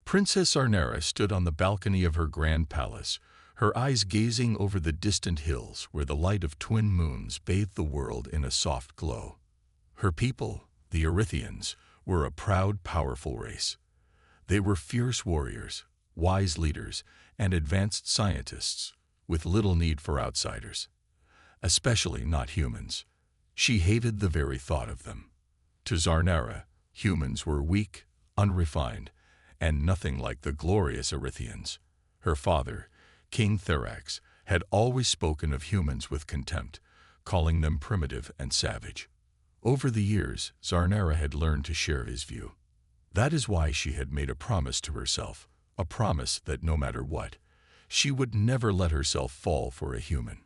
Princess Zarnera stood on the balcony of her grand palace, her eyes gazing over the distant hills where the light of twin moons bathed the world in a soft glow. Her people, the Erythians, were a proud, powerful race. They were fierce warriors, wise leaders, and advanced scientists, with little need for outsiders. Especially not humans. She hated the very thought of them. To Zarnera, humans were weak, unrefined, and nothing like the glorious Erythians. Her father, King Therax, had always spoken of humans with contempt, calling them primitive and savage. Over the years, Zarnera had learned to share his view. That is why she had made a promise to herself, a promise that no matter what, she would never let herself fall for a human.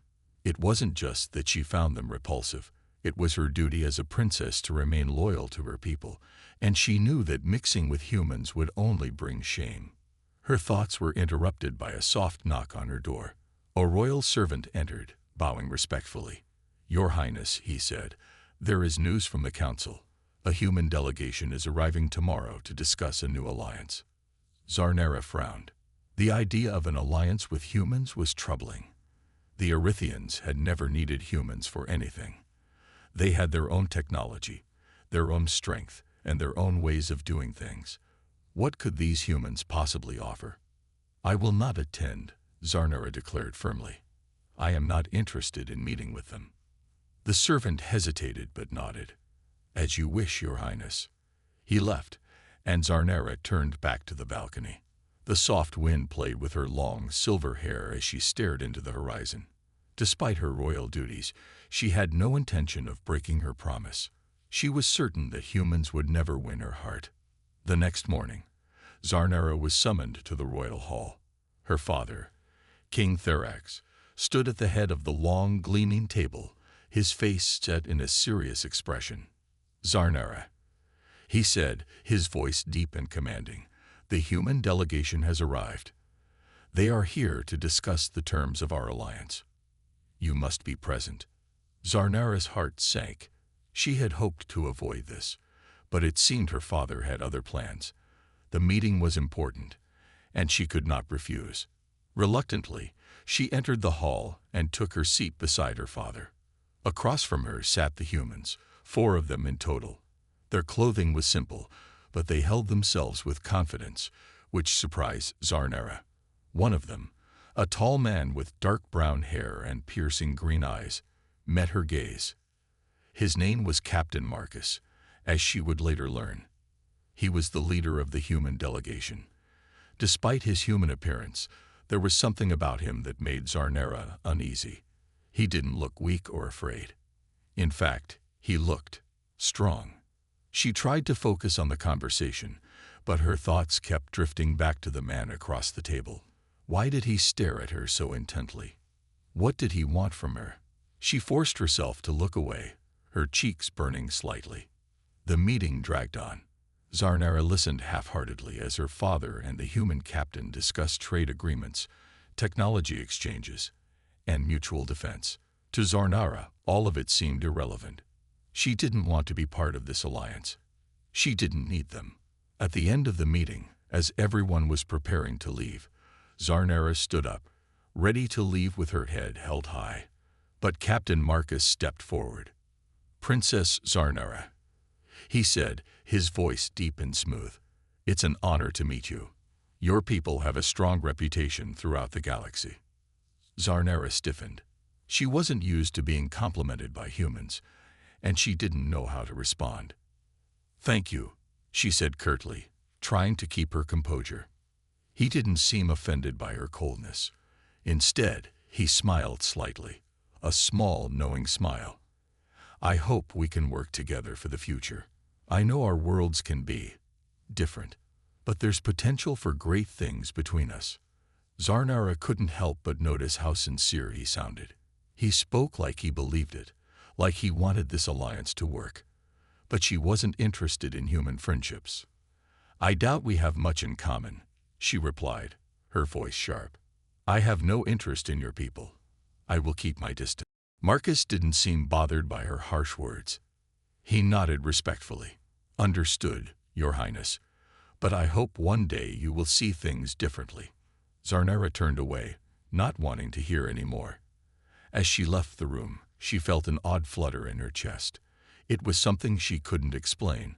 It wasn't just that she found them repulsive. It was her duty as a princess to remain loyal to her people, and she knew that mixing with humans would only bring shame. Her thoughts were interrupted by a soft knock on her door. A royal servant entered, bowing respectfully. "Your Highness," he said, "there is news from the council. A human delegation is arriving tomorrow to discuss a new alliance." Zarnera frowned. The idea of an alliance with humans was troubling. The Erythians had never needed humans for anything. They had their own technology, their own strength, and their own ways of doing things. What could these humans possibly offer? "I will not attend," Zarnera declared firmly. "I am not interested in meeting with them." The servant hesitated but nodded. "As you wish, Your Highness." He left, and Zarnera turned back to the balcony. The soft wind played with her long, silver hair as she stared into the horizon. Despite her royal duties, she had no intention of breaking her promise. She was certain that humans would never win her heart. The next morning, Zarnera was summoned to the royal hall. Her father, King Therax, stood at the head of the long, gleaming table, his face set in a serious expression. "Zarnera," he said, his voice deep and commanding, "the human delegation has arrived. They are here to discuss the terms of our alliance. You must be present." Zarnera's heart sank. She had hoped to avoid this, but it seemed her father had other plans. The meeting was important, and she could not refuse. Reluctantly, she entered the hall and took her seat beside her father. Across from her sat the humans, 4 of them in total. Their clothing was simple, but they held themselves with confidence, which surprised Zarnera. One of them, a tall man with dark brown hair and piercing green eyes, met her gaze. His name was Captain Marcus, as she would later learn. He was the leader of the human delegation. Despite his human appearance, there was something about him that made Zarnera uneasy. He didn't look weak or afraid. In fact, he looked strong. She tried to focus on the conversation, but her thoughts kept drifting back to the man across the table. Why did he stare at her so intently? What did he want from her? She forced herself to look away, her cheeks burning slightly. The meeting dragged on. Zarnera listened half-heartedly as her father and the human captain discussed trade agreements, technology exchanges, and mutual defense. To Zarnera, all of it seemed irrelevant. She didn't want to be part of this alliance. She didn't need them. At the end of the meeting, as everyone was preparing to leave, Zarnera stood up, ready to leave with her head held high. But Captain Marcus stepped forward. "Princess Zarnera," he said, his voice deep and smooth, "it's an honor to meet you. Your people have a strong reputation throughout the galaxy." Zarnera stiffened. She wasn't used to being complimented by humans, and she didn't know how to respond. "Thank you," she said curtly, trying to keep her composure. He didn't seem offended by her coldness. Instead, he smiled slightly, a small, knowing smile. "I hope we can work together for the future. I know our worlds can be different, but there's potential for great things between us." Zarnera couldn't help but notice how sincere he sounded. He spoke like he believed it, like he wanted this alliance to work. But she wasn't interested in human friendships. "I doubt we have much in common," she replied, her voice sharp. "I have no interest in your people. I will keep my distance." Marcus didn't seem bothered by her harsh words. He nodded respectfully. "Understood, Your Highness. But I hope one day you will see things differently." Zarnera turned away, not wanting to hear any more. As she left the room, she felt an odd flutter in her chest. It was something she couldn't explain,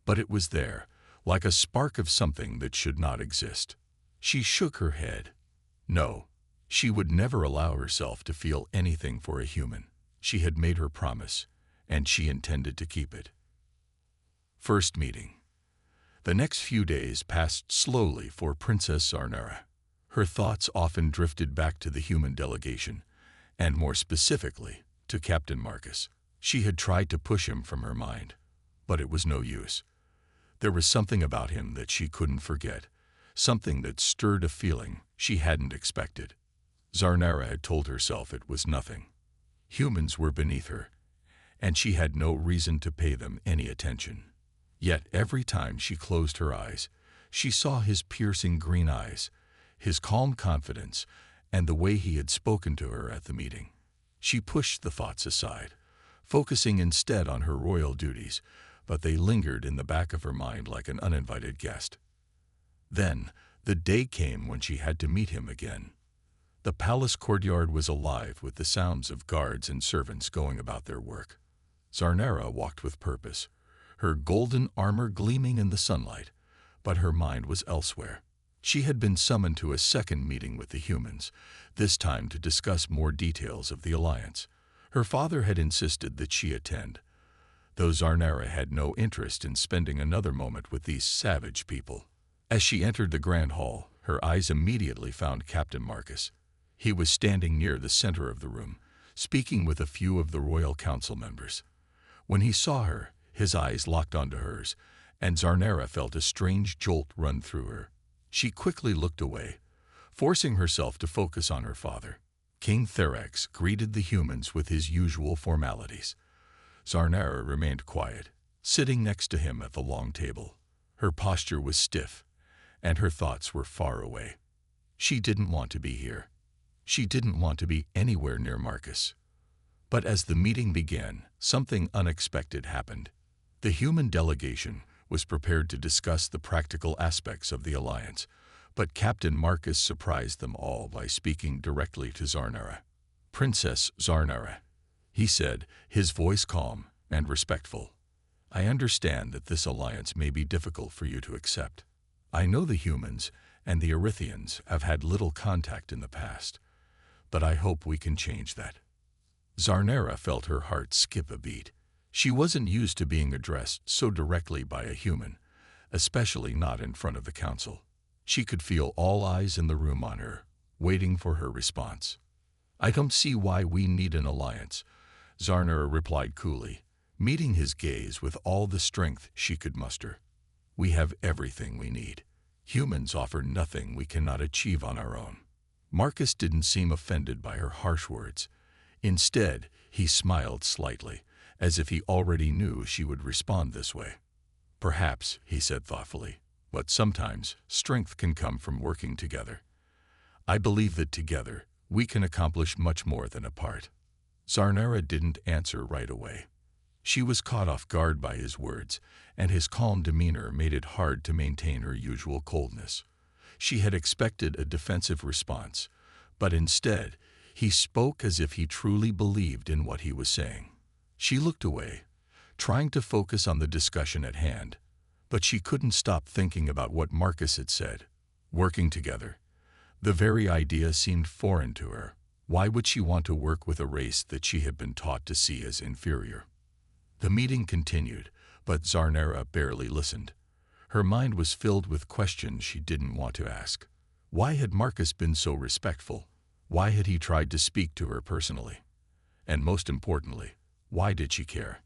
but it was there, like a spark of something that should not exist. She shook her head. No, she would never allow herself to feel anything for a human. She had made her promise, and she intended to keep it. First meeting. The next few days passed slowly for Princess Zarnera. Her thoughts often drifted back to the human delegation, and more specifically, to Captain Marcus. She had tried to push him from her mind, but it was no use. There was something about him that she couldn't forget, something that stirred a feeling she hadn't expected. Zarnera had told herself it was nothing. Humans were beneath her, and she had no reason to pay them any attention. Yet every time she closed her eyes, she saw his piercing green eyes, his calm confidence, and the way he had spoken to her at the meeting. She pushed the thoughts aside, focusing instead on her royal duties, but they lingered in the back of her mind like an uninvited guest. Then, the day came when she had to meet him again. The palace courtyard was alive with the sounds of guards and servants going about their work. Zarnera walked with purpose, her golden armor gleaming in the sunlight, but her mind was elsewhere. She had been summoned to a second meeting with the humans, this time to discuss more details of the alliance. Her father had insisted that she attend, though Zarnera had no interest in spending another moment with these savage people. As she entered the grand hall, her eyes immediately found Captain Marcus. He was standing near the center of the room, speaking with a few of the royal council members. When he saw her, his eyes locked onto hers, and Zarnera felt a strange jolt run through her. She quickly looked away, forcing herself to focus on her father. King Therex greeted the humans with his usual formalities. Zarnera remained quiet, sitting next to him at the long table. Her posture was stiff, and her thoughts were far away. She didn't want to be here. She didn't want to be anywhere near Marcus. But as the meeting began, something unexpected happened. The human delegation was prepared to discuss the practical aspects of the alliance, but Captain Marcus surprised them all by speaking directly to Zarnera. "Princess Zarnera," he said, his voice calm and respectful. "I understand that this alliance may be difficult for you to accept. I know the humans and the Erythians have had little contact in the past, but I hope we can change that." Zarnera felt her heart skip a beat. She wasn't used to being addressed so directly by a human, especially not in front of the council. She could feel all eyes in the room on her, waiting for her response. "I don't see why we need an alliance," Zarnera replied coolly, meeting his gaze with all the strength she could muster. "We have everything we need. Humans offer nothing we cannot achieve on our own." Marcus didn't seem offended by her harsh words. Instead, he smiled slightly, as if he already knew she would respond this way. "Perhaps," he said thoughtfully, "but sometimes strength can come from working together. I believe that together we can accomplish much more than apart." Zarnera didn't answer right away. She was caught off guard by his words, and his calm demeanor made it hard to maintain her usual coldness. She had expected a defensive response, but instead, he spoke as if he truly believed in what he was saying. She looked away, trying to focus on the discussion at hand, but she couldn't stop thinking about what Marcus had said. Working together. The very idea seemed foreign to her. Why would she want to work with a race that she had been taught to see as inferior? The meeting continued, but Zarnera barely listened. Her mind was filled with questions she didn't want to ask. Why had Marcus been so respectful? Why had he tried to speak to her personally? And most importantly, why did she care?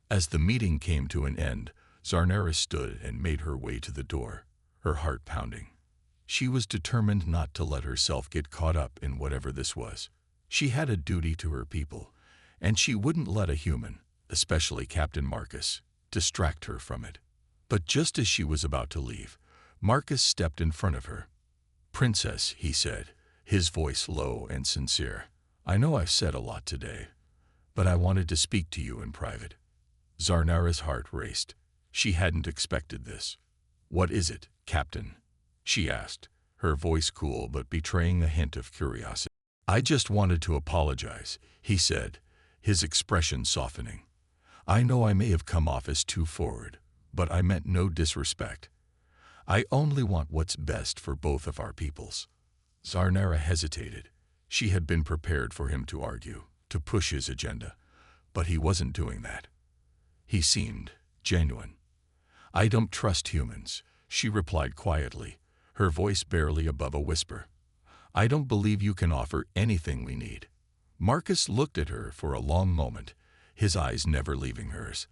As the meeting came to an end, Zarnera stood and made her way to the door, her heart pounding. She was determined not to let herself get caught up in whatever this was. She had a duty to her people, and she wouldn't let a human, especially Captain Marcus, distract her from it. But just as she was about to leave, Marcus stepped in front of her. "Princess," he said, his voice low and sincere, "I know I've said a lot today, but I wanted to speak to you in private." Zarnera's heart raced. She hadn't expected this. "What is it, Captain?" she asked, her voice cool but betraying a hint of curiosity. "I just wanted to apologize," he said, his expression softening. "I know I may have come off as too forward, but I meant no disrespect. I only want what's best for both of our peoples." Zarnera hesitated. She had been prepared for him to argue, to push his agenda, but he wasn't doing that. He seemed genuine. "I don't trust humans," she replied quietly, her voice barely above a whisper. "I don't believe you can offer anything we need." Marcus looked at her for a long moment, his eyes never leaving hers.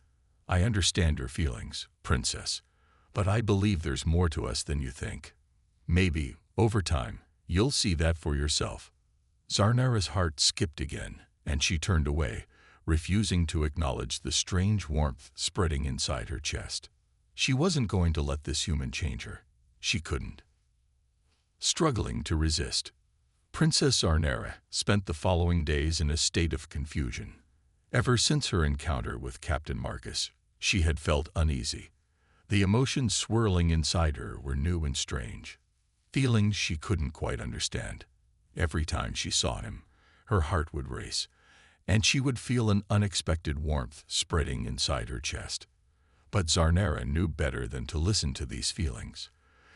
"I understand your feelings, Princess, but I believe there's more to us than you think. Maybe, over time, you'll see that for yourself." Zarnera's heart skipped again, and she turned away, refusing to acknowledge the strange warmth spreading inside her chest. She wasn't going to let this human change her. She couldn't. Struggling to resist, Princess Zarnera spent the following days in a state of confusion. Ever since her encounter with Captain Marcus, she had felt uneasy. The emotions swirling inside her were new and strange, feelings she couldn't quite understand. Every time she saw him, her heart would race, and she would feel an unexpected warmth spreading inside her chest. But Zarnera knew better than to listen to these feelings.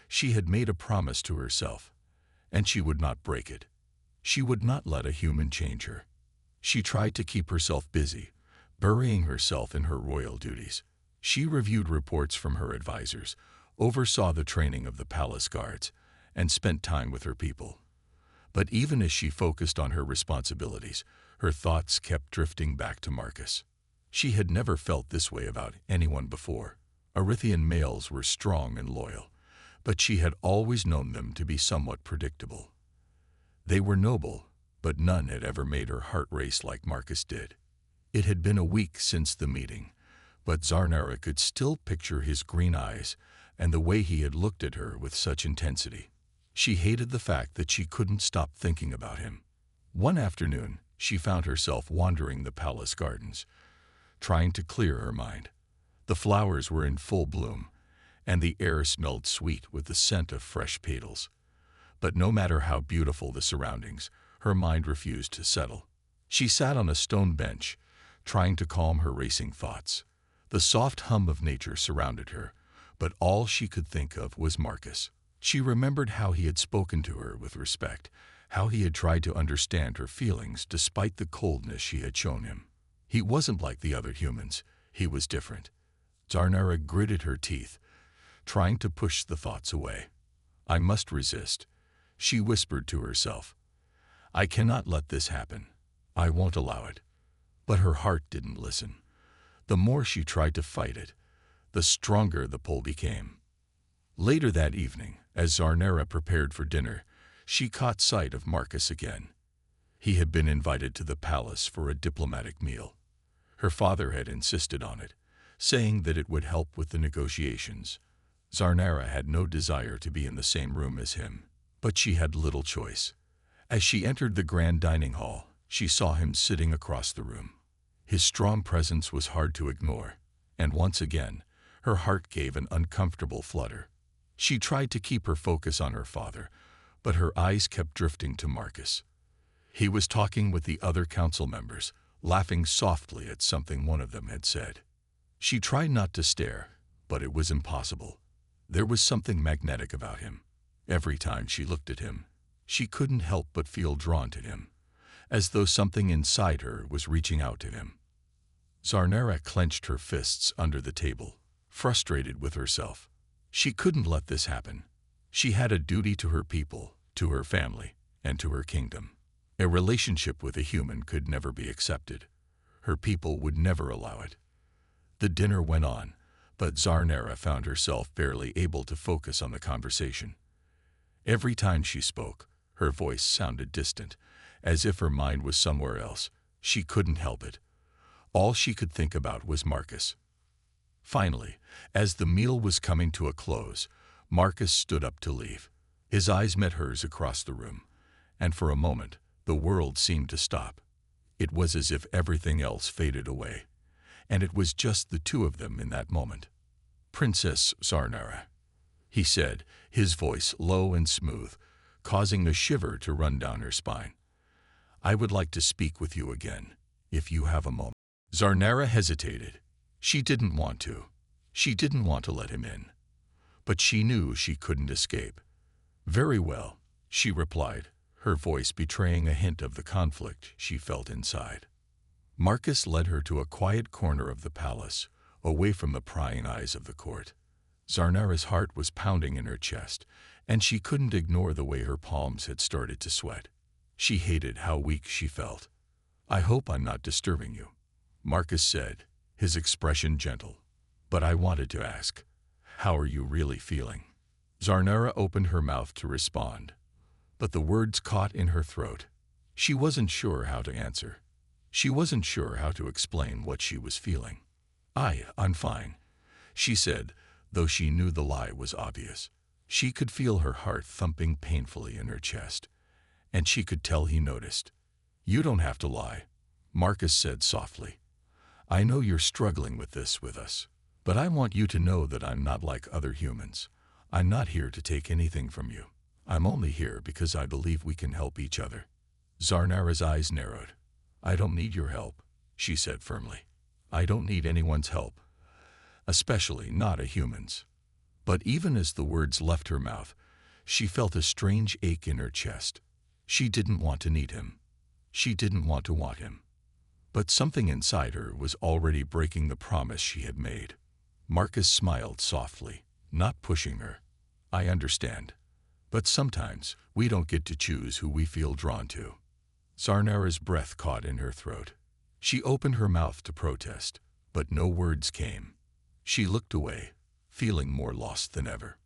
She had made a promise to herself, and she would not break it. She would not let a human change her. She tried to keep herself busy, burying herself in her royal duties. She reviewed reports from her advisors, oversaw the training of the palace guards, and spent time with her people. But even as she focused on her responsibilities, her thoughts kept drifting back to Marcus. She had never felt this way about anyone before. Arithian males were strong and loyal, but she had always known them to be somewhat predictable. They were noble, but none had ever made her heart race like Marcus did. It had been a week since the meeting, but Zarnera could still picture his green eyes and the way he had looked at her with such intensity. She hated the fact that she couldn't stop thinking about him. One afternoon, she found herself wandering the palace gardens, trying to clear her mind. The flowers were in full bloom, and the air smelled sweet with the scent of fresh petals. But no matter how beautiful the surroundings, her mind refused to settle. She sat on a stone bench, trying to calm her racing thoughts. The soft hum of nature surrounded her, but all she could think of was Marcus. She remembered how he had spoken to her with respect, how he had tried to understand her feelings despite the coldness she had shown him. He wasn't like the other humans. He was different. Zarnera gritted her teeth, trying to push the thoughts away. "I must resist," she whispered to herself. "I cannot let this happen. I won't allow it." But her heart didn't listen. The more she tried to fight it, the stronger the pull became. Later that evening, as Zarnera prepared for dinner, she caught sight of Marcus again. He had been invited to the palace for a diplomatic meal. Her father had insisted on it, saying that it would help with the negotiations. Zarnera had no desire to be in the same room as him, but she had little choice. As she entered the grand dining hall, she saw him sitting across the room. His strong presence was hard to ignore, and once again, her heart gave an uncomfortable flutter. She tried to keep her focus on her father, but her eyes kept drifting to Marcus. He was talking with the other council members, laughing softly at something one of them had said. She tried not to stare, but it was impossible. There was something magnetic about him. Every time she looked at him, she couldn't help but feel drawn to him, as though something inside her was reaching out to him. Zarnera clenched her fists under the table, frustrated with herself. She couldn't let this happen. She had a duty to her people, to her family, and to her kingdom. A relationship with a human could never be accepted. Her people would never allow it. The dinner went on, but Zarnera found herself barely able to focus on the conversation. Every time she spoke, her voice sounded distant, as if her mind was somewhere else. She couldn't help it. All she could think about was Marcus. Finally, as the meal was coming to a close, Marcus stood up to leave. His eyes met hers across the room, and for a moment, the world seemed to stop. It was as if everything else faded away, and it was just the two of them in that moment. "Princess Zarnera," he said, his voice low and smooth, causing a shiver to run down her spine. "I would like to speak with you again, if you have a moment." Zarnara hesitated. She didn't want to. She didn't want to let him in. But she knew she couldn't escape. "Very well," she replied, her voice betraying a hint of the conflict she felt inside. Marcus led her to a quiet corner of the palace, away from the prying eyes of the court. Zarnara's heart was pounding in her chest, and she couldn't ignore the way her palms had started to sweat. She hated how weak she felt. "I hope I'm not disturbing you," Marcus said, his expression gentle. "But I wanted to ask, how are you really feeling?" Zarnara opened her mouth to respond, but the words caught in her throat. She wasn't sure how to answer. She wasn't sure how to explain what she was feeling. I'm fine," she said, though she knew the lie was obvious. She could feel her heart thumping painfully in her chest, and she could tell he noticed. "You don't have to lie," Marcus said softly. "I know you're struggling with this with us, but I want you to know that I'm not like other humans. I'm not here to take anything from you. I'm only here because I believe we can help each other." Zarnara's eyes narrowed. "I don't need your help," she said firmly. "I don't need anyone's help, especially not a human's." But even as the words left her mouth, she felt a strange ache in her chest. She didn't want to need him. She didn't want to want him. But something inside her was already breaking the promise she had made. Marcus smiled softly, not pushing her. "I understand. But sometimes we don't get to choose who we feel drawn to." Zarnara's breath caught in her throat. She opened her mouth to protest, but no words came. She looked away, feeling more lost than ever.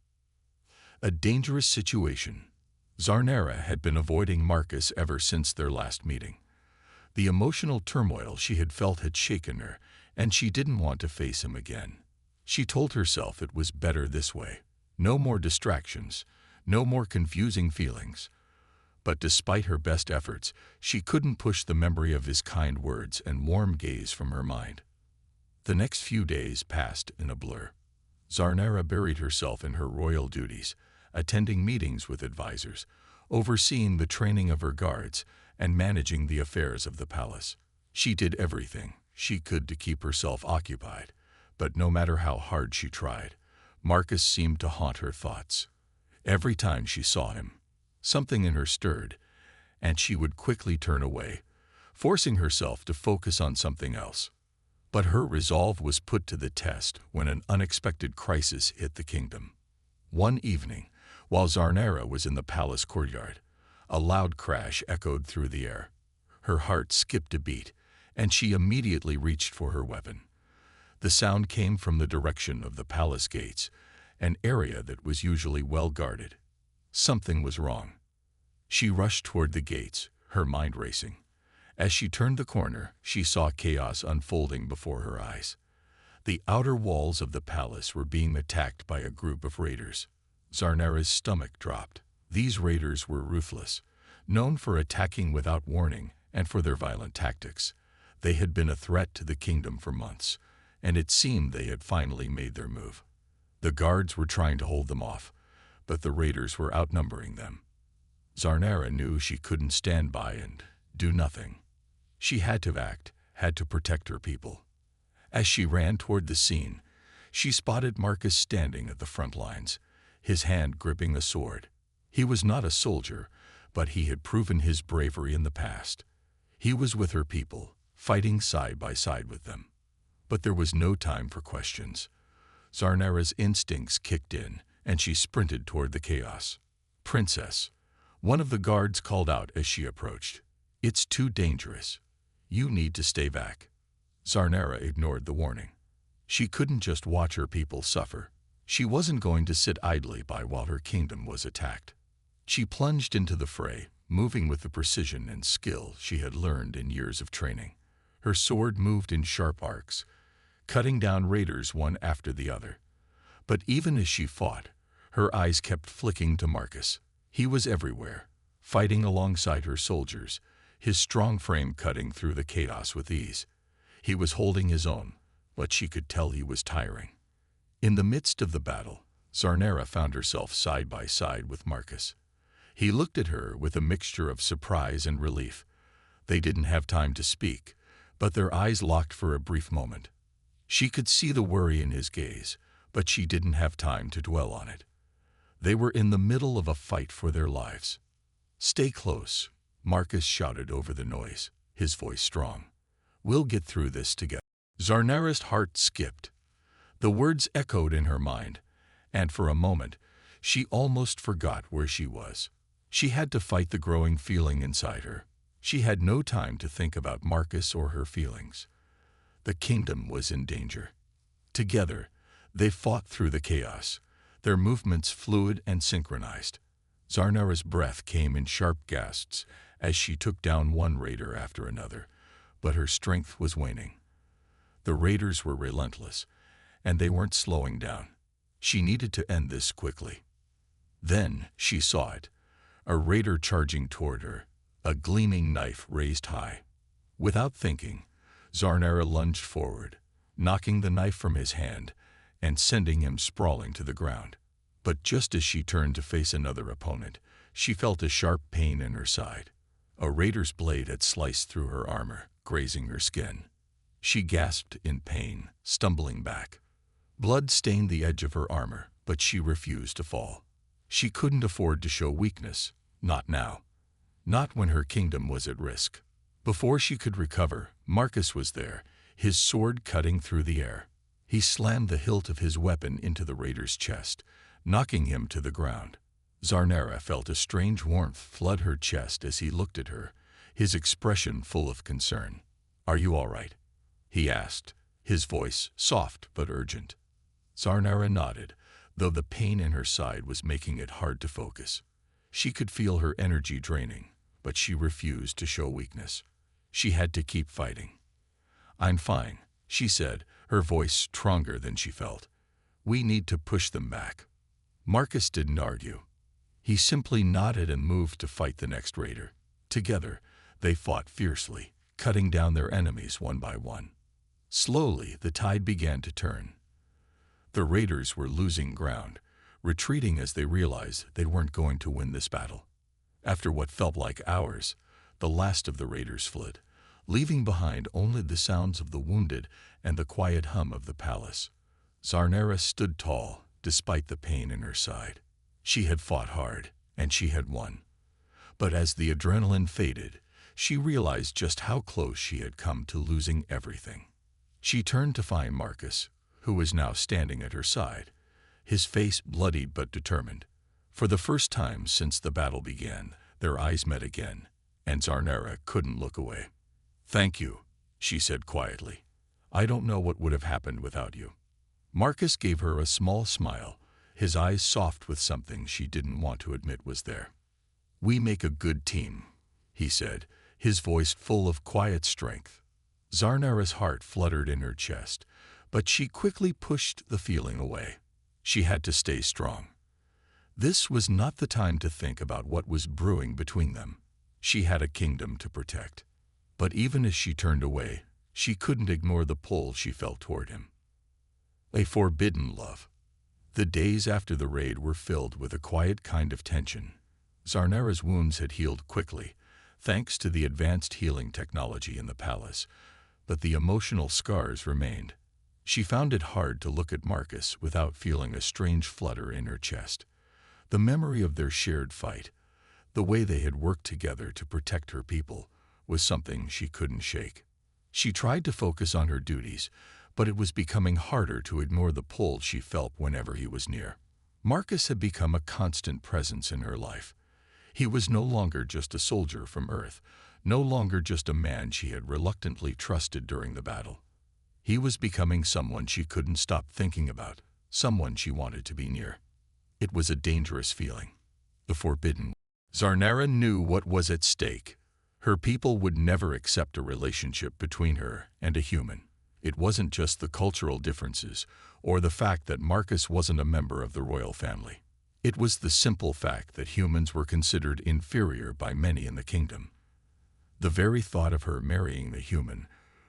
A dangerous situation. Zarnara had been avoiding Marcus ever since their last meeting. The emotional turmoil she had felt had shaken her, and she didn't want to face him again. She told herself it was better this way. No more distractions, no more confusing feelings. But despite her best efforts, she couldn't push the memory of his kind words and warm gaze from her mind. The next few days passed in a blur. Zarnara buried herself in her royal duties, attending meetings with advisors, overseeing the training of her guards, and managing the affairs of the palace. She did everything she could to keep herself occupied, but no matter how hard she tried, Marcus seemed to haunt her thoughts. Every time she saw him, something in her stirred, and she would quickly turn away, forcing herself to focus on something else. But her resolve was put to the test when an unexpected crisis hit the kingdom. One evening, while Zarnara was in the palace courtyard, a loud crash echoed through the air. Her heart skipped a beat, and she immediately reached for her weapon. The sound came from the direction of the palace gates, an area that was usually well guarded. Something was wrong. She rushed toward the gates, her mind racing. As she turned the corner, she saw chaos unfolding before her eyes. The outer walls of the palace were being attacked by a group of raiders. Zarnara's stomach dropped. These raiders were ruthless, known for attacking without warning and for their violent tactics. They had been a threat to the kingdom for months, and it seemed they had finally made their move. The guards were trying to hold them off, but the raiders were outnumbering them. Zarnara knew she couldn't stand by and do nothing. She had to act, had to protect her people. As she ran toward the scene, she spotted Marcus standing at the front lines, his hand gripping a sword. He was not a soldier, but he had proven his bravery in the past. He was with her people, fighting side by side with them. But there was no time for questions. Zarnara's instincts kicked in, and she sprinted toward the chaos. "Princess," one of the guards called out as she approached. "It's too dangerous. You need to stay back." Zarnara ignored the warning. She couldn't just watch her people suffer. She wasn't going to sit idly by while her kingdom was attacked. She plunged into the fray, moving with the precision and skill she had learned in years of training. Her sword moved in sharp arcs, cutting down raiders one after the other. But even as she fought, her eyes kept flicking to Marcus. He was everywhere, fighting alongside her soldiers, his strong frame cutting through the chaos with ease. He was holding his own, but she could tell he was tiring. In the midst of the battle, Zarnera found herself side by side with Marcus. He looked at her with a mixture of surprise and relief. They didn't have time to speak, but their eyes locked for a brief moment. She could see the worry in his gaze, but she didn't have time to dwell on it. They were in the middle of a fight for their lives. "Stay close," Marcus shouted over the noise, his voice strong. "We'll get through this together." Zarnera's heart skipped. The words echoed in her mind, and for a moment, she almost forgot where she was. She had to fight the growing feeling inside her. She had no time to think about Marcus or her feelings. The kingdom was in danger. Together, they fought through the chaos, their movements fluid and synchronized. Zarnera's breath came in sharp gasps as she took down one raider after another, but her strength was waning. The raiders were relentless, and they weren't slowing down. She needed to end this quickly. Then she saw it, a raider charging toward her, a gleaming knife raised high. Without thinking, Zarnera lunged forward, knocking the knife from his hand and sending him sprawling to the ground. But just as she turned to face another opponent, she felt a sharp pain in her side. A raider's blade had sliced through her armor, grazing her skin. She gasped in pain, stumbling back. Blood stained the edge of her armor, but she refused to fall. She couldn't afford to show weakness, not now. Not when her kingdom was at risk. Before she could recover, Marcus was there, his sword cutting through the air. He slammed the hilt of his weapon into the raider's chest, knocking him to the ground. Zarnera felt a strange warmth flood her chest as he looked at her, his expression full of concern. "Are you all right?" he asked, his voice soft but urgent. Zarnera nodded, though the pain in her side was making it hard to focus. She could feel her energy draining, but she refused to show weakness. She had to keep fighting. "I'm fine," she said, her voice stronger than she felt. "We need to push them back." Marcus didn't argue. He simply nodded and moved to fight the next raider. Together, they fought fiercely, cutting down their enemies one by one. Slowly, the tide began to turn. The raiders were losing ground, retreating as they realized they weren't going to win this battle. After what felt like hours, the last of the raiders fled, leaving behind only the sounds of the wounded and the quiet hum of the palace. Zarnera stood tall, despite the pain in her side. She had fought hard, and she had won. But as the adrenaline faded, she realized just how close she had come to losing everything. She turned to find Marcus, who was now standing at her side, his face bloodied but determined. For the first time since the battle began, their eyes met again, and Zarnera couldn't look away. "Thank you," she said quietly. "I don't know what would have happened without you." Marcus gave her a small smile, his eyes soft with something she didn't want to admit was there. "We make a good team," he said, his voice full of quiet strength. Zarnera's heart fluttered in her chest, but she quickly pushed the feeling away. She had to stay strong. This was not the time to think about what was brewing between them. She had a kingdom to protect. But even as she turned away, she couldn't ignore the pull she felt toward him. A forbidden love. The days after the raid were filled with a quiet kind of tension. Zarnera's wounds had healed quickly, thanks to the advanced healing technology in the palace, but the emotional scars remained. She found it hard to look at Marcus without feeling a strange flutter in her chest. The memory of their shared fight, the way they had worked together to protect her people, was something she couldn't shake. She tried to focus on her duties, but it was becoming harder to ignore the pull she felt whenever he was near. Marcus had become a constant presence in her life. He was no longer just a soldier from Earth, no longer just a man she had reluctantly trusted during the battle. He was becoming someone she couldn't stop thinking about, someone she wanted to be near. It was a dangerous feeling. The forbidden. Zarnera knew what was at stake. Her people would never accept a relationship between her and a human. It wasn't just the cultural differences or the fact that Marcus wasn't a member of the royal family. It was the simple fact that humans were considered inferior by many in the kingdom. The very thought of her marrying the human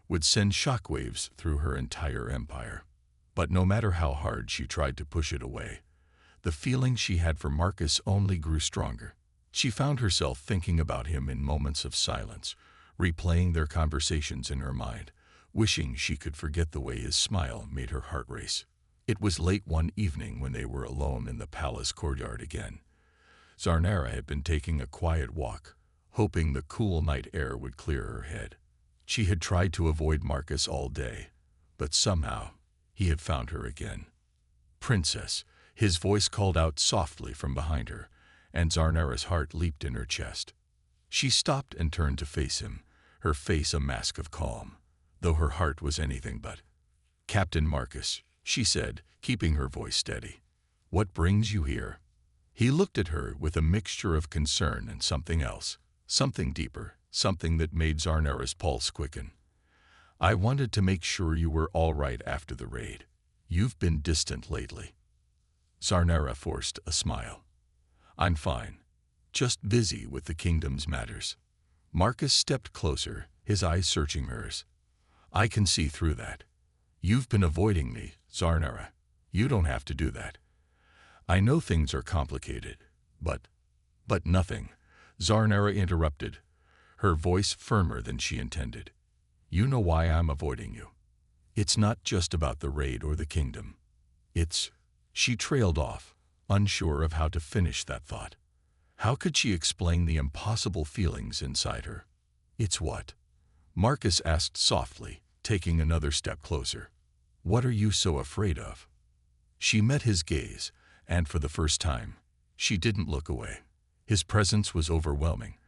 would send shockwaves through her entire empire. But no matter how hard she tried to push it away, The feeling she had for Marcus only grew stronger. She found herself thinking about him in moments of silence, replaying their conversations in her mind, wishing she could forget the way his smile made her heart race. It was late one evening when they were alone in the palace courtyard again. Zarnara had been taking a quiet walk, hoping the cool night air would clear her head. She had tried to avoid Marcus all day, but somehow he had found her again. "Princess," his voice called out softly from behind her, and Zarnara's heart leaped in her chest. She stopped and turned to face him, her face a mask of calm, though her heart was anything but. "Captain Marcus," she said, keeping her voice steady. "What brings you here?" He looked at her with a mixture of concern and something else, something deeper, something that made Zarnara's pulse quicken. "I wanted to make sure you were all right after the raid. You've been distant lately." Zarnara forced a smile. "I'm fine. Just busy with the kingdom's matters." Marcus stepped closer, his eyes searching hers. "I can see through that. You've been avoiding me, Zarnara. You don't have to do that. I know things are complicated, but nothing." Zarnara interrupted, her voice firmer than she intended. "You know why I'm avoiding you. It's not just about the raid or the kingdom. It's—" She trailed off, unsure of how to finish that thought. How could she explain the impossible feelings inside her? "It's what?" Marcus asked softly, taking another step closer. "What are you so afraid of?" She met his gaze, and for the first time, she didn't look away. His presence was overwhelming,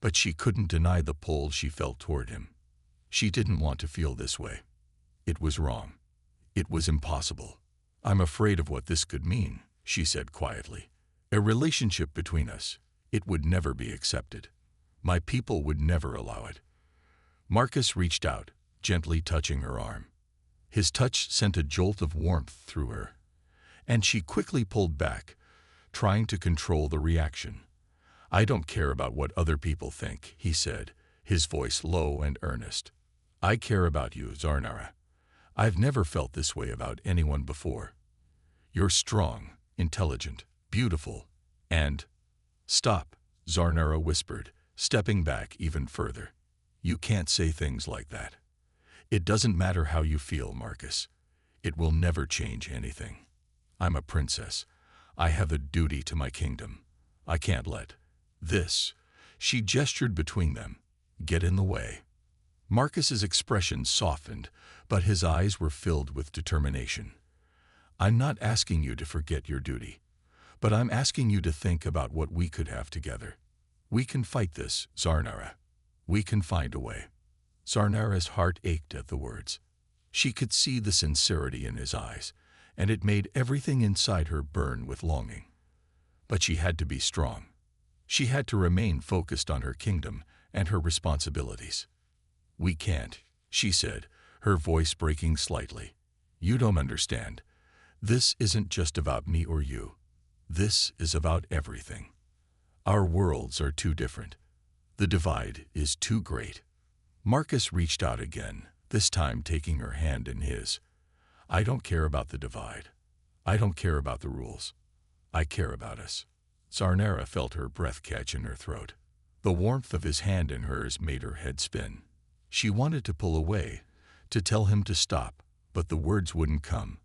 but she couldn't deny the pull she felt toward him. She didn't want to feel this way. It was wrong. It was impossible. "I'm afraid of what this could mean," she said quietly. "A relationship between us. It would never be accepted. My people would never allow it." Marcus reached out, gently touching her arm. His touch sent a jolt of warmth through her, and she quickly pulled back, trying to control the reaction. "I don't care about what other people think," he said, his voice low and earnest. "I care about you, Zarnara. I've never felt this way about anyone before. You're strong, intelligent, beautiful, and—" "Stop," Zarnara whispered, stepping back even further. "You can't say things like that. It doesn't matter how you feel, Marcus. It will never change anything. I'm a princess. I have a duty to my kingdom. I can't let this—" she gestured between them— "get in the way." Marcus's expression softened, but his eyes were filled with determination. "I'm not asking you to forget your duty, but I'm asking you to think about what we could have together. We can fight this, Zarnara. We can find a way." Zarnara's heart ached at the words. She could see the sincerity in his eyes, and it made everything inside her burn with longing. But she had to be strong. She had to remain focused on her kingdom and her responsibilities. "We can't," she said, her voice breaking slightly. "You don't understand. This isn't just about me or you. This is about everything. Our worlds are too different. The divide is too great." Marcus reached out again, this time taking her hand in his. "I don't care about the divide. I don't care about the rules. I care about us." Zarnara felt her breath catch in her throat. The warmth of his hand in hers made her head spin. She wanted to pull away, to tell him to stop, but the words wouldn't come.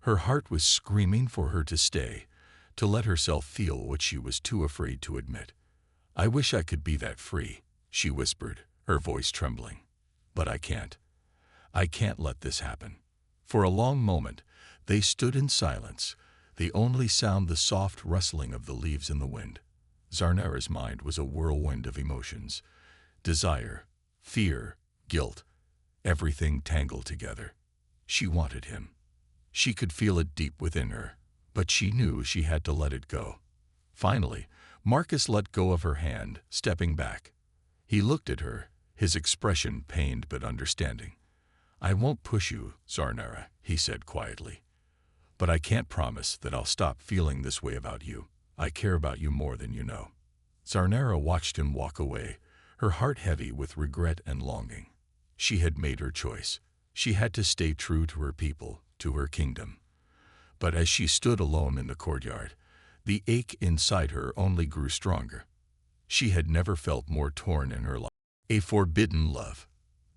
Her heart was screaming for her to stay, to let herself feel what she was too afraid to admit. "I wish I could be that free," she whispered, her voice trembling. "But I can't. I can't let this happen." For a long moment, they stood in silence, the only sound the soft rustling of the leaves in the wind. Zarnara's mind was a whirlwind of emotions. Desire, fear, guilt, everything tangled together. She wanted him. She could feel it deep within her, but she knew she had to let it go. Finally, Marcus let go of her hand, stepping back. He looked at her, his expression pained but understanding. "I won't push you, Zarnara," he said quietly. "But I can't promise that I'll stop feeling this way about you. I care about you more than you know." Zarnara watched him walk away, her heart heavy with regret and longing. She had made her choice. She had to stay true to her people, to her kingdom. But as she stood alone in the courtyard, The ache inside her only grew stronger. She had never felt more torn in her life. A forbidden love.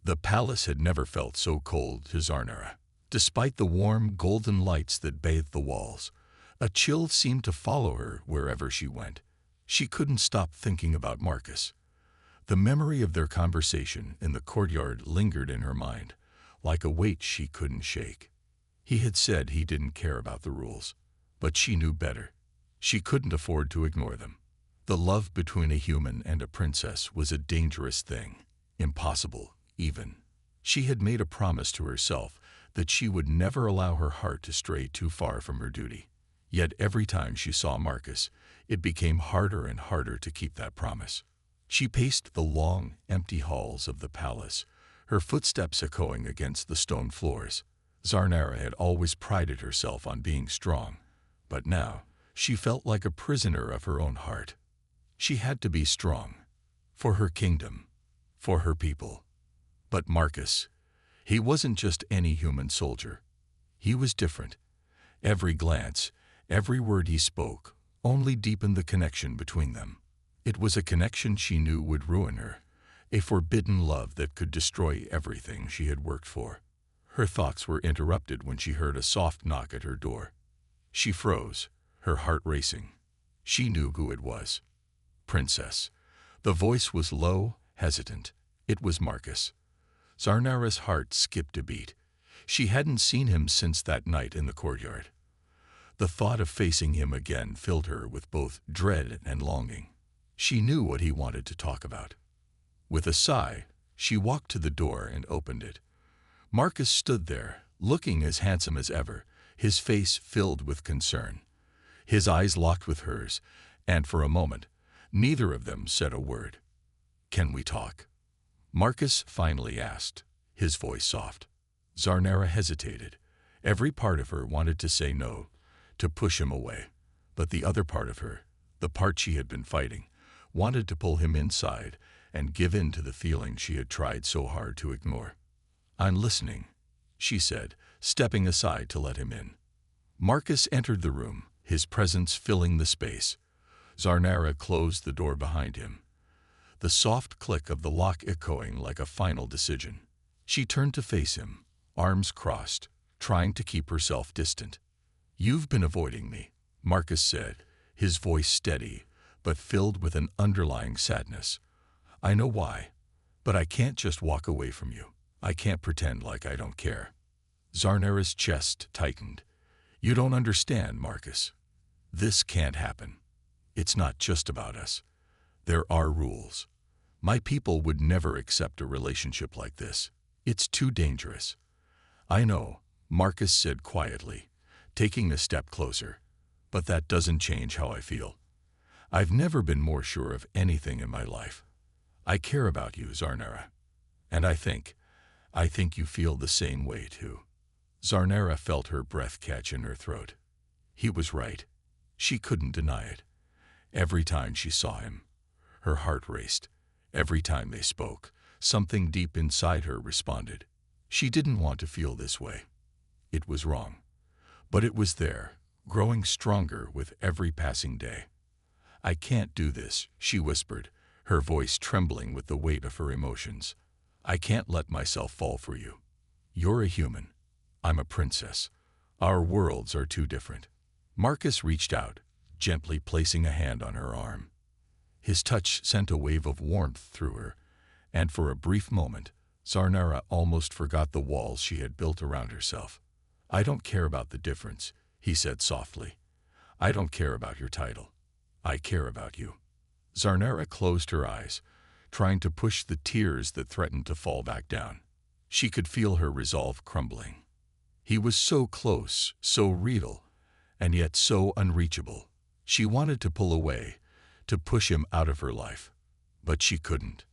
The palace had never felt so cold to Zarnara. Despite the warm, golden lights that bathed the walls, a chill seemed to follow her wherever she went. She couldn't stop thinking about Marcus. The memory of their conversation in the courtyard lingered in her mind, like a weight she couldn't shake. He had said he didn't care about the rules, but she knew better. She couldn't afford to ignore them. The love between a human and a princess was a dangerous thing, impossible, even. She had made a promise to herself that she would never allow her heart to stray too far from her duty. Yet every time she saw Marcus, it became harder and harder to keep that promise. She paced the long, empty halls of the palace, her footsteps echoing against the stone floors. Zarnara had always prided herself on being strong, but now she felt like a prisoner of her own heart. She had to be strong, for her kingdom, for her people. But Marcus, he wasn't just any human soldier. He was different. Every glance, every word he spoke, only deepened the connection between them. It was a connection she knew would ruin her, a forbidden love that could destroy everything she had worked for. Her thoughts were interrupted when she heard a soft knock at her door. She froze, her heart racing. She knew who it was. Princess. The voice was low, hesitant. It was Marcus. Zarnara's heart skipped a beat. She hadn't seen him since that night in the courtyard. The thought of facing him again filled her with both dread and longing. She knew what he wanted to talk about. With a sigh, she walked to the door and opened it. Marcus stood there, looking as handsome as ever, his face filled with concern. His eyes locked with hers, and for a moment, neither of them said a word. "Can we talk?" Marcus finally asked, his voice soft. Zarnara hesitated. Every part of her wanted to say no, to push him away. But the other part of her, the part she had been fighting, wanted to pull him inside and give in to the feeling she had tried so hard to ignore. "I'm listening," she said, stepping aside to let him in. Marcus entered the room, his presence filling the space. Zarnara closed the door behind him, the soft click of the lock echoing like a final decision. She turned to face him, arms crossed, trying to keep herself distant. "You've been avoiding me," Marcus said, his voice steady, but filled with an underlying sadness. "I know why, but I can't just walk away from you. I can't pretend like I don't care." Zarnara's chest tightened. "You don't understand, Marcus. This can't happen. It's not just about us. There are rules. My people would never accept a relationship like this. It's too dangerous." "I know," Marcus said quietly, taking a step closer, "but that doesn't change how I feel. I've never been more sure of anything in my life. I care about you, Zarnara. And I think you feel the same way too." Zarnara felt her breath catch in her throat. He was right. She couldn't deny it. Every time she saw him, her heart raced. Every time they spoke, something deep inside her responded. She didn't want to feel this way. It was wrong. But it was there, growing stronger with every passing day. "I can't do this," she whispered, her voice trembling with the weight of her emotions. "I can't let myself fall for you. You're a human. I'm a princess. Our worlds are too different." Marcus reached out, gently placing a hand on her arm. His touch sent a wave of warmth through her, and for a brief moment, Zarnara almost forgot the walls she had built around herself. "I don't care about the difference," he said softly. "I don't care about your title. I care about you." Zarnara closed her eyes, trying to push the tears that threatened to fall back down. She could feel her resolve crumbling. He was so close, so real, and yet so unreachable. She wanted to pull away, to push him out of her life. But she couldn't.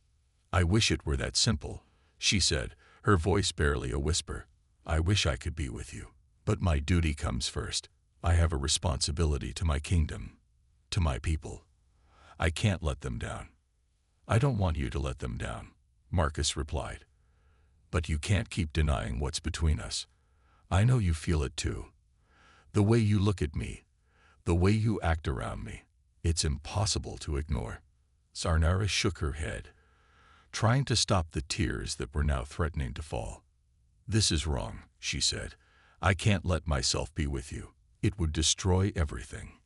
"I wish it were that simple," she said, her voice barely a whisper. "I wish I could be with you. But my duty comes first. I have a responsibility to my kingdom, to my people. I can't let them down." "I don't want you to let them down," Marcus replied. "But you can't keep denying what's between us. I know you feel it too. The way you look at me, The way you act around me, it's impossible to ignore." Zarnara shook her head, trying to stop the tears that were now threatening to fall. "This is wrong," she said. "I can't let myself be with you. It would destroy everything."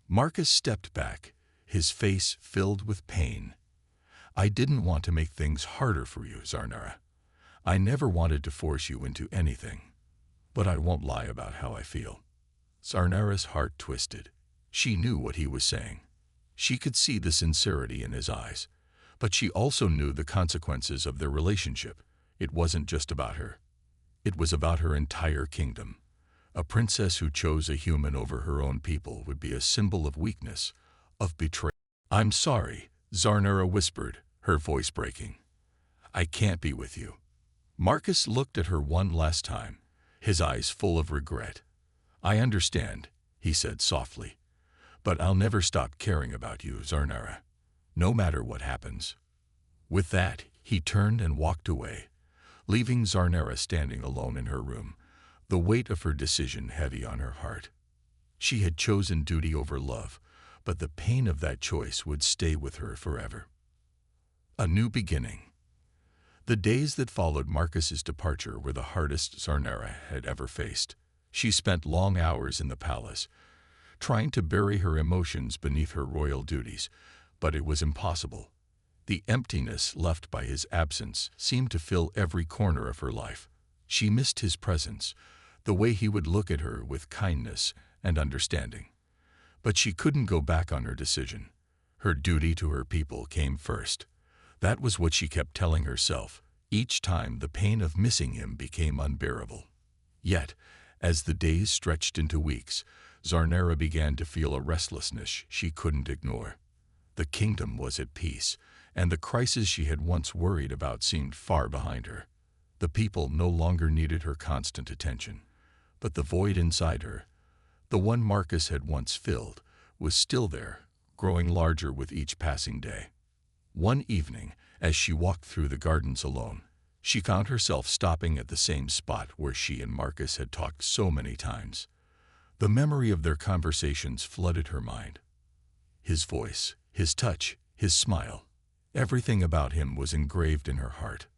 Marcus stepped back, his face filled with pain. "I didn't want to make things harder for you, Zarnara. I never wanted to force you into anything. But I won't lie about how I feel." Zarnara's heart twisted. She knew what he was saying. She could see the sincerity in his eyes. But she also knew the consequences of their relationship. It wasn't just about her. It was about her entire kingdom. A princess who chose a human over her own people would be a symbol of weakness, of betrayal. "I'm sorry," Zarnara whispered, her voice breaking. "I can't be with you." Marcus looked at her one last time, his eyes full of regret. "I understand," he said softly, "but I'll never stop caring about you, Zarnara, no matter what happens." With that, he turned and walked away, leaving Zarnara standing alone in her room, the weight of her decision heavy on her heart. She had chosen duty over love, but the pain of that choice would stay with her forever. A new beginning. The days that followed Marcus's departure were the hardest Zarnara had ever faced. She spent long hours in the palace, trying to bury her emotions beneath her royal duties, but it was impossible. The emptiness left by his absence seemed to fill every corner of her life. She missed his presence, the way he would look at her with kindness and understanding. But she couldn't go back on her decision. Her duty to her people came first. That was what she kept telling herself. Each time the pain of missing him became unbearable. Yet, as the days stretched into weeks, Zarnara began to feel a restlessness she couldn't ignore. The kingdom was at peace, and the crisis she had once worried about seemed far behind her. The people no longer needed her constant attention. But the void inside her, the one Marcus had once filled, was still there, growing larger with each passing day. One evening, as she walked through the gardens alone, she found herself stopping at the same spot where she and Marcus had talked so many times. The memory of their conversations flooded her mind. His voice, his touch, his smile, everything about him was engraved in her heart.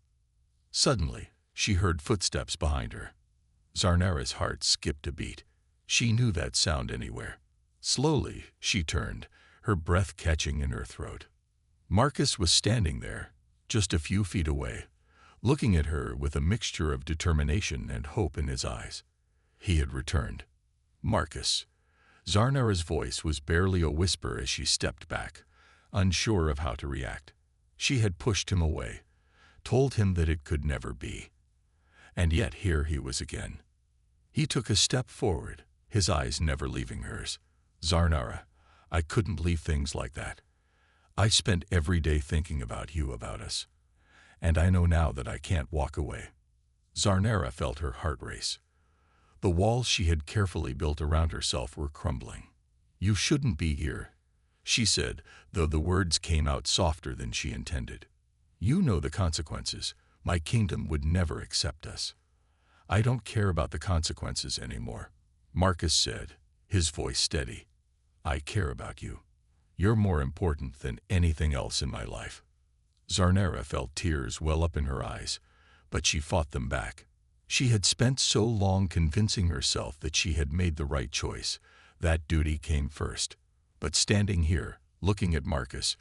Suddenly, she heard footsteps behind her. Zarnara's heart skipped a beat. She knew that sound anywhere. Slowly, she turned, her breath catching in her throat. Marcus was standing there, just a few feet away, looking at her with a mixture of determination and hope in his eyes. He had returned. "Marcus." Zarnara's voice was barely a whisper as she stepped back, unsure of how to react. She had pushed him away, told him that it could never be. And yet here he was again. He took a step forward, his eyes never leaving hers. "Zarnara, I couldn't believe things like that. I spent every day thinking about you, about us. And I know now that I can't walk away." Zarnara felt her heart race. The walls she had carefully built around herself were crumbling. "You shouldn't be here," she said, though the words came out softer than she intended. "You know the consequences. My kingdom would never accept us." "I don't care about the consequences anymore," Marcus said, his voice steady. "I care about you. You're more important than anything else in my life." Zarnara felt tears well up in her eyes, but she fought them back. She had spent so long convincing herself that she had made the right choice. That duty came first. But standing here, looking at Marcus,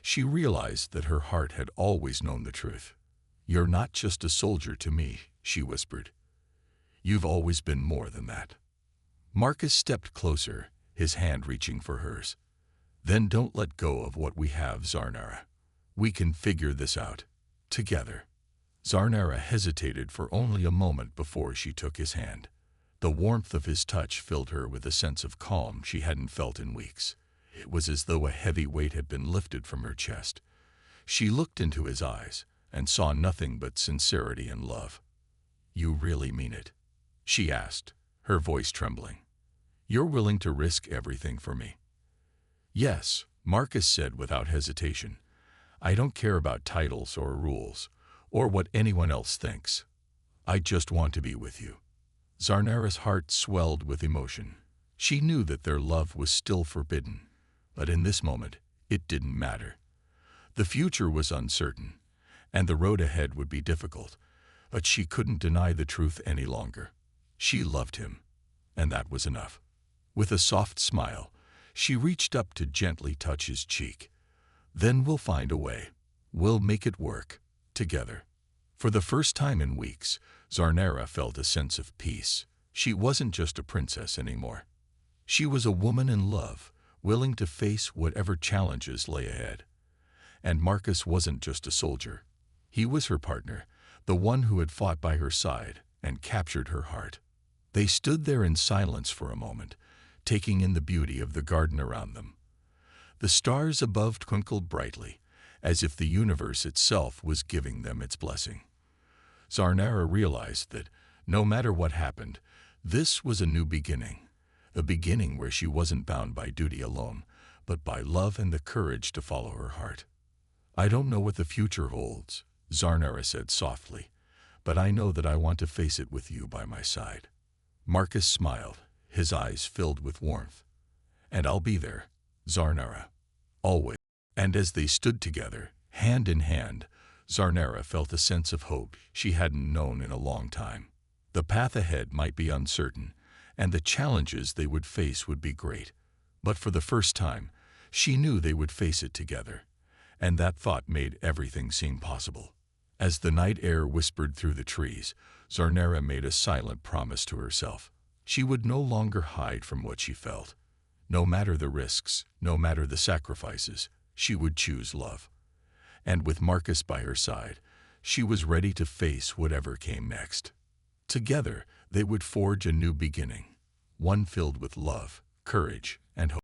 she realized that her heart had always known the truth. "You're not just a soldier to me," she whispered. "You've always been more than that." Marcus stepped closer, his hand reaching for hers. "Then don't let go of what we have, Zarnara. We can figure this out, together." Zarnara hesitated for only a moment before she took his hand. The warmth of his touch filled her with a sense of calm she hadn't felt in weeks. It was as though a heavy weight had been lifted from her chest. She looked into his eyes and saw nothing but sincerity and love. "You really mean it?" she asked, her voice trembling. "You're willing to risk everything for me?" "Yes," Marcus said without hesitation. "I don't care about titles or rules, or what anyone else thinks. I just want to be with you." Zarnara's heart swelled with emotion. She knew that their love was still forbidden, but in this moment, it didn't matter. The future was uncertain, and the road ahead would be difficult, but she couldn't deny the truth any longer. She loved him, and that was enough. With a soft smile, she reached up to gently touch his cheek. Then we'll find a way. We'll make it work, together. For the first time in weeks, Zarnera felt a sense of peace. She wasn't just a princess anymore. She was a woman in love, willing to face whatever challenges lay ahead. And Marcus wasn't just a soldier. He was her partner, the one who had fought by her side and captured her heart. They stood there in silence for a moment, taking in the beauty of the garden around them. The stars above twinkled brightly, as if the universe itself was giving them its blessing. Zarnera realized that, no matter what happened, this was a new beginning, a beginning where she wasn't bound by duty alone, but by love and the courage to follow her heart. "I don't know what the future holds," Zarnera said softly, "but I know that I want to face it with you by my side." Marcus smiled, his eyes filled with warmth. "And I'll be there, Zarnera, always." And as they stood together, hand in hand, Zarnera felt a sense of hope she hadn't known in a long time. The path ahead might be uncertain, and the challenges they would face would be great. But for the first time, she knew they would face it together, and that thought made everything seem possible. As the night air whispered through the trees, Zarnera made a silent promise to herself. She would no longer hide from what she felt. No matter the risks, no matter the sacrifices, she would choose love. And with Marcus by her side, she was ready to face whatever came next. Together, they would forge a new beginning, one filled with love, courage, and hope.